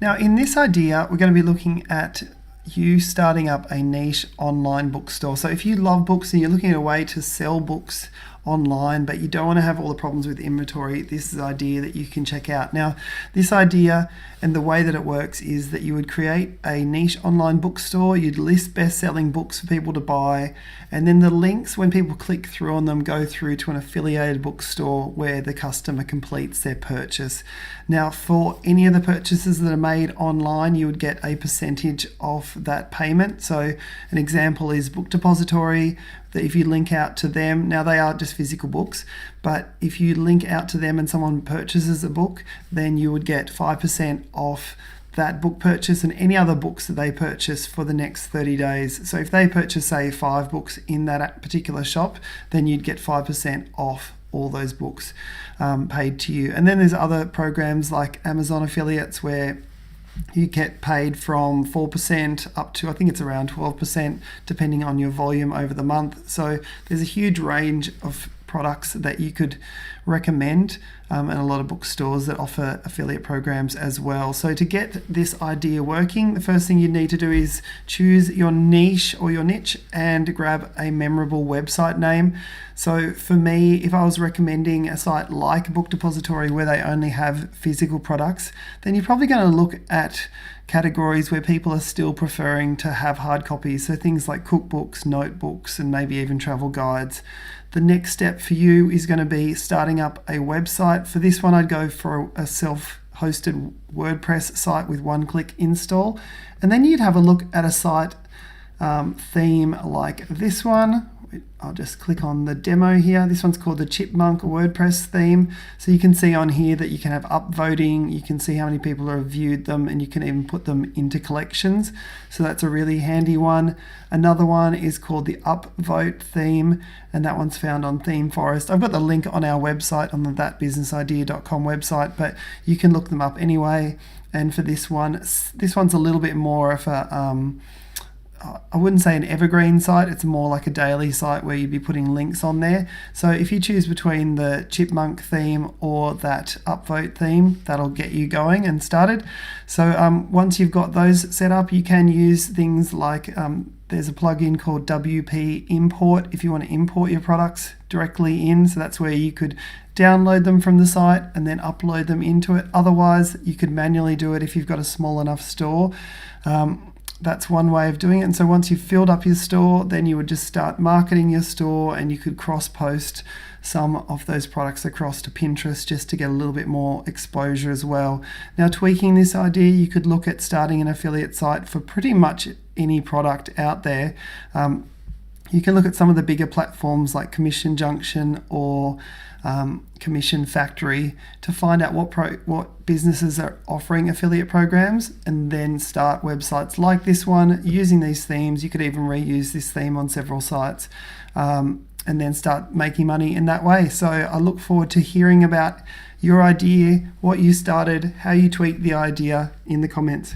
Now in this idea, we're going to be looking at you starting up a niche online bookstore. So if you love books and you're looking at a way to sell books online, but you don't want to have all the problems with inventory, this is an idea that you can check out. Now, this idea and the way that it works is that you would create a niche online bookstore, you'd list best-selling books for people to buy, and then the links, when people click through on them, go through to an affiliated bookstore where the customer completes their purchase. Now, for any of the purchases that are made online, you would get a percentage of that payment. So an example is Book Depository, that if you link out to them, now they are just physical books, but if you link out to them and someone purchases a book, then you would get 5% off that book purchase and any other books that they purchase for the next 30 days. So if they purchase, say, 5 books in that particular shop, then you'd get 5% off all those books paid to you. And then there's other programs like Amazon affiliates where you get paid from 4% up to, I think it's around 12%, depending on your volume over the month. So there's a huge range of products that you could recommend, and a lot of bookstores that offer affiliate programs as well. So to get this idea working, the first thing you need to do is choose your niche or your niche and grab a memorable website name. So for me, if I was recommending a site like Book Depository where they only have physical products, then you're probably going to look at categories where people are still preferring to have hard copies. So things like cookbooks, notebooks, and maybe even travel guides. The next step for you is going to be starting up a website. For this one, I'd go for a self-hosted WordPress site with one-click install. And then you'd have a look at a site theme like this one. I'll just click on the demo here. This one's called the Chipmunk WordPress theme. So you can see on here that you can have upvoting, you can see how many people have viewed them, and you can even put them into collections. So that's a really handy one. Another one is called the Upvote theme, and that one's found on Theme Forest. I've got the link on our website, on the thatbusinessidea.com website, but you can look them up anyway. And for this one's a little bit more of a I wouldn't say an evergreen site, it's more like a daily site where you'd be putting links on there. So if you choose between the Chipmunk theme or that Upvote theme, that'll get you going and started. So once you've got those set up, you can use things like there's a plugin called WP Import if you want to import your products directly in. So that's where you could download them from the site and then upload them into it. Otherwise, you could manually do it if you've got a small enough store. That's one way of doing it. And so once you've filled up your store, then you would just start marketing your store, and you could cross-post some of those products across to Pinterest just to get a little bit more exposure as well. Now, tweaking this idea, you could look at starting an affiliate site for pretty much any product out there. You can look at some of the bigger platforms like Commission Junction or Commission Factory to find out what businesses are offering affiliate programs, and then start websites like this one using these themes. You could even reuse this theme on several sites and then start making money in that way. So I look forward to hearing about your idea, what you started, how you tweaked the idea in the comments.